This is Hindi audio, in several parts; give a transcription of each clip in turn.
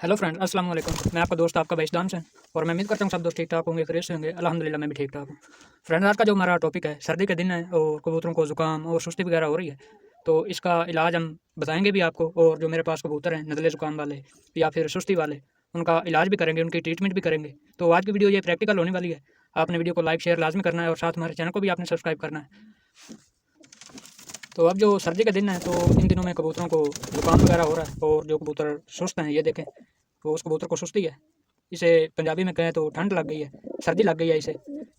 हेलो फ्रेंड, अस्सलाम वालेकुम। मैं आपका दोस्त आपका बैशदान से और मैं उम्मीद करता हूँ सब दोस्त ठीक ठाक होंगे, खैरियत से होंगे। अल्हम्दुलिल्लाह मैं भी ठीक ठाक हूँ। फ्रेंड, आज का जो हमारा टॉपिक है, सर्दी के दिन है और कबूतरों को ज़ुकाम और सुस्ती वगैरह हो रही है, तो इसका इलाज हम बताएंगे भी आपको। और जो मेरे पास कबूतर हैं नज़ले ज़ुकाम वाले या फिर सुस्ती वाले, उनका इलाज भी करेंगे, उनकी ट्रीटमेंट भी करेंगे। तो आज की वीडियो ये प्रैक्टिकल होने वाली है। आपने वीडियो को लाइक शेयर लाजमी करना है और साथ हमारे चैनल को भी आपने सब्सक्राइब करना है। तो अब जो सर्दी के दिन है, तो इन दिनों में कबूतरों को ज़ुकाम वगैरह हो रहा है और जो कबूतर सुस्त हैं, ये देखें, तो उस कबूतर को सुस्ती है। इसे पंजाबी में कहें तो ठंड लग गई है, सर्दी लग गई है इसे।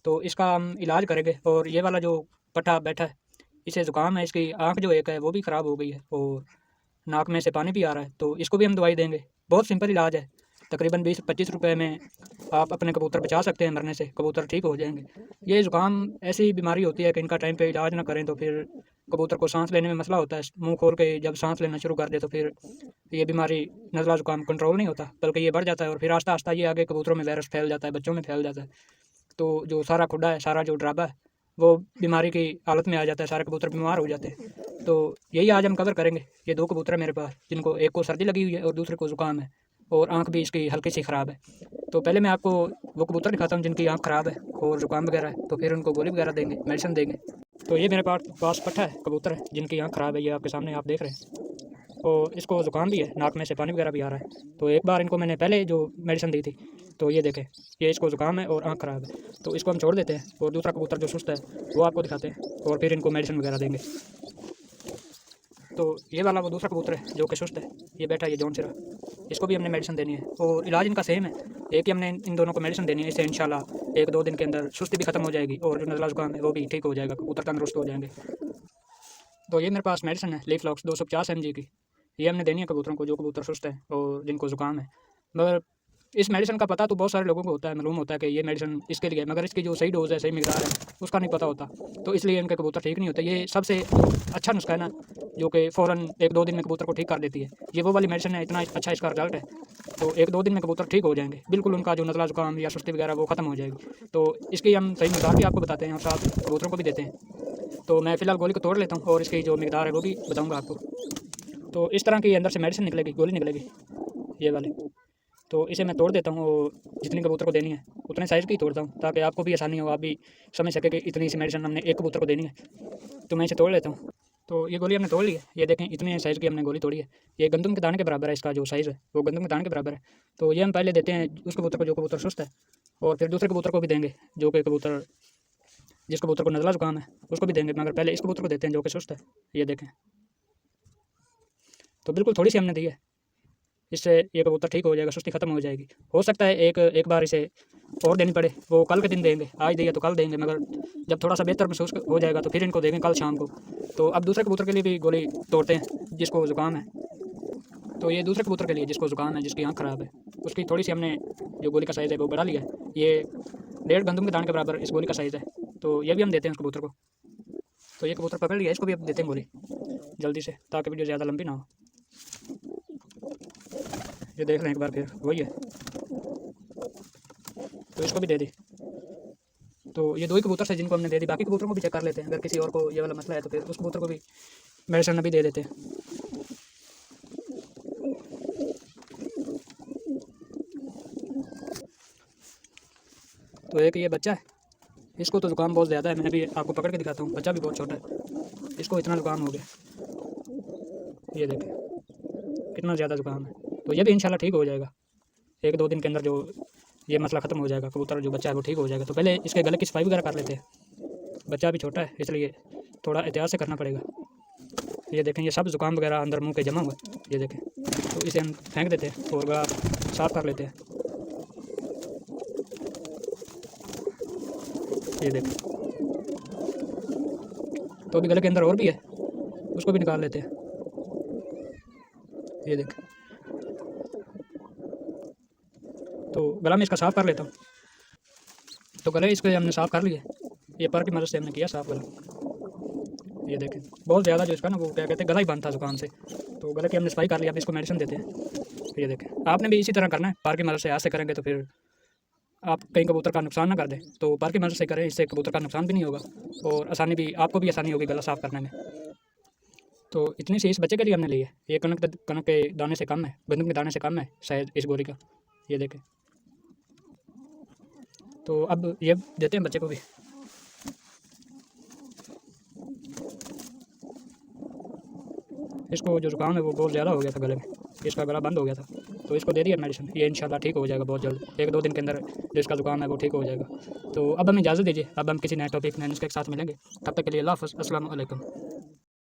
तो इसका हम इलाज करेंगे। और ये वाला जो पट्टा बैठा है, इसे ज़ुकाम है, इसकी आँख जो एक है वो भी ख़राब हो गई है और नाक में से पानी भी आ रहा है, तो इसको भी हम दवाई देंगे। बहुत सिंपल इलाज है, तकरीबन 20-25 रुपए में आप अपने कबूतर बचा सकते हैं मरने से, कबूतर ठीक हो जाएंगे। ये ज़ुकाम ऐसी बीमारी होती है कि इनका टाइम पे इलाज ना करें तो फिर कबूतर को सांस लेने में मसला होता है। मुंह खोल के जब सांस लेना शुरू कर दे तो फिर ये बीमारी नज़ला ज़ुकाम कंट्रोल नहीं होता, बल्कि ये बढ़ जाता है और फिर आस्ता आस्ता ये आगे कबूतरों में वायरस फैल जाता है, बच्चों में फैल जाता है। तो जो सारा खुड्डा है, सारा जो ड्राबा है, वो बीमारी की हालत में आ जाता है, सारे कबूतर बीमार हो जाते हैं। तो यही आज हम कवर करेंगे। ये 2 कबूतर है मेरे पास, जिनको एक को सर्दी लगी हुई है और दूसरे को ज़ुकाम है और आँख भी इसकी हल्की सी ख़राब है। तो पहले मैं आपको वो कबूतर दिखाता हूँ जिनकी आँख ख़राब है और ज़ुकाम वगैरह है, तो फिर उनको गोली वगैरह देंगे, मेडिसिन देंगे। तो ये मेरे पास पट्ठा है, कबूतर है जिनकी आँख ख़राब है, ये आपके सामने आप देख रहे हैं। और इसको ज़ुकाम भी है, नाक में से पानी वगैरह भी आ रहा है। तो एक बार इनको मैंने पहले जो मेडिसिन दी थी, तो ये देखें, ये इसको ज़ुकाम है और आँख ख़राब है। तो इसको हम छोड़ देते हैं और दूसरा कबूतर जो सुस्त है वो आपको दिखाते हैं और फिर इनको मेडिसिन वगैरह देंगे। तो ये वाला वो दूसरा कबूतर है जो कि सुस्त है, ये बैठा है, ये जौन सिरा, इसको भी हमने मेडिसिन देनी है और इलाज इनका सेम है। एक ही हमने इन दोनों को मेडिसिन देनी है, इससे इंशाल्लाह 1-2 दिन के अंदर सुस्ती भी ख़त्म हो जाएगी और जो नज़ला ज़ुकाम है वो भी ठीक हो जाएगा, कबूतर तंदुरुस्त हो जाएंगे। तो ये मेरे पास मेडिसिन है लीफलॉक्स 250 mg की, ये हमने देनी है कबूतरों को जो कबूतर सुस्त है और जिनको ज़ुकाम है। मगर इस मेडिसिन का पता तो बहुत सारे लोगों को होता है, मालूम होता है कि ये मेडिसिन इसके लिए है, मगर इसकी जो सही डोज़ है, सही मकदार है, उसका नहीं पता होता। तो इसलिए इनके कबूतर ठीक नहीं होते। ये सबसे अच्छा नुस्खा है ना, जो कि फ़ौरन 1-2 दिन में कबूतर को ठीक कर देती है। ये वो वाली मेडिसिन है, इतना अच्छा इसका रिजल्ट है। तो 1-2 दिन में कबूतर ठीक हो जाएंगे, बिल्कुल उनका जो नज़ला ज़ुकाम या सुस्ती वगैरह वो ख़त्म हो जाएगी। तो इसकी हम सही मकदार भी आपको बताते हैं और साथ कबूतरों को भी देते हैं। तो मैं फ़िलहाल गोली को तोड़ लेता हूँ और इसकी जो मकदार है वो भी बताऊँगा आपको। तो इस तरह की अंदर से मेडिसिन निकलेगी, गोली निकलेगी, ये वाली। तो इसे मैं तोड़ देता हूँ और जितनी कबूतर को देनी है उतने साइज़ की ही तोड़ता हूँ, ताकि आपको भी आसानी हो, आप भी समझ सके कि इतनी सी मेडिसिन हमने एक कबूतर को देनी है। तो मैं इसे तोड़ लेता हूँ। तो ये गोली हमने तोड़ ली है, ये देखें, इतने साइज़ की हमने गोली तोड़ी है। ये गंदम के दाने के बराबर है, इसका जो साइज़ है वो गंदम के दाने के बराबर है। तो ये हम पहले देते हैं उस कबूतर को जो कबूतर सुस्त है, और फिर दूसरे कबूतर को भी देंगे जो कि कबूतर, जिस कबूतर को नज़ला ज़ुकाम है उसको भी देंगे, मगर पहले इस कबूतर को देते हैं जो कि सुस्त है। ये देखें, तो बिल्कुल थोड़ी सी हमने दी है, इससे ये कबूतर ठीक हो जाएगा, सुस्ती ख़त्म हो जाएगी। हो सकता है एक एक बार इसे और देनी पड़े, वो कल के दिन देंगे, आज दिया तो कल देंगे, मगर जब थोड़ा सा बेहतर महसूस हो जाएगा तो फिर इनको देंगे कल शाम को। तो अब दूसरे कबूतर के लिए भी गोली तोड़ते हैं जिसको ज़ुकाम है। तो ये दूसरे कबूतर के लिए जिसको ज़ुकाम है, जिसकी आँख ख़राब है, उसकी थोड़ी सी हमने जो गोली का साइज़ है वो बढ़ा लिया है। ये 1.5 गंदम के दाने के बराबर इस गोली का साइज़ है। तो ये भी हम देते हैं उस कबूतर को। तो ये कबूतर पकड़ लिया, इसको भी अब देते हैं गोली जल्दी से, ताकि वीडियो ज़्यादा लंबी ना हो। ये देख लें एक बार, फिर वही है, तो इसको भी दे दी। तो ये 2 ही कबूतर से जिनको हमने दे दी, बाकी कबूतरों को भी चेक कर लेते हैं, अगर किसी और को ये वाला मसला है तो फिर उस कबूतर को भी मेडिसिन अभी दे देते हैं। तो एक ये बच्चा है, इसको तो ज़ुकाम बहुत ज़्यादा है, मैं भी आपको पकड़ के दिखाता हूँ, बच्चा भी बहुत छोटा है, इसको इतना ज़ुकाम हो गया, ये देखें कितना ज़्यादा ज़ुकाम है। तो ये भी इंशाल्लाह ठीक हो जाएगा, 1-2 दिन के अंदर जो ये मसला ख़त्म हो जाएगा, कबूतर जो बच्चा है वो ठीक हो जाएगा। तो पहले इसके गले की सफाई वगैरह कर लेते हैं, बच्चा भी छोटा है इसलिए थोड़ा एहतियात से करना पड़ेगा। ये देखें, ये सब ज़ुकाम वगैरह अंदर मुंह के जमा हुआ है, ये देखें। तो इसे हम फेंक देते हैं और गला साफ़ कर लेते हैं, ये देखें। तो अभी गले के अंदर और भी है, उसको भी निकाल लेते हैं, ये देखें। तो गला में इसका साफ़ कर लेता हूँ। तो गले इसके हमने साफ़ कर लिए, ये पर की मदद से हमने किया साफ़ गला। ये देखें, बहुत ज़्यादा जो इसका ना वो क्या कहते हैं, गला ही बंद था ज़ुकाम से। तो गले की हमने सफाई कर लिया, अब इसको मेडिसिन देते हैं। ये देखें, आपने भी इसी तरह करना है, पार की मदद से हाथ से करेंगे तो फिर आप कहीं कबूतर का नुकसान ना कर दें। तो पार की मदद से करें, इससे कबूतर का नुकसान भी नहीं होगा और आसानी भी, आपको भी आसानी होगी गला साफ़ करने में। तो इतनी सी इस बच्चे के लिए हमने ली है। ये कनक के दाने से कम है, गंदम के दाने से कम है शायद इस बोरी का, ये देखें। तो अब ये देते हैं बच्चे को भी। इसको जो ज़ुकाम है वो बहुत ज़्यादा हो गया था गले में, इसका गला बंद हो गया था, तो इसको दे दिया मेडिसिन। ये इंशाल्लाह ठीक हो जाएगा बहुत जल्द, 1-2 दिन के अंदर जो इसका ज़ुकाम है वो ठीक हो जाएगा। तो अब हमें इजाज़त दीजिए, अब हम किसी नए टॉपिक नए नुस्खे के साथ मिलेंगे। तब तक के लिए अल्लाह हाफ़िज़, अस्सलाम वालेकुम।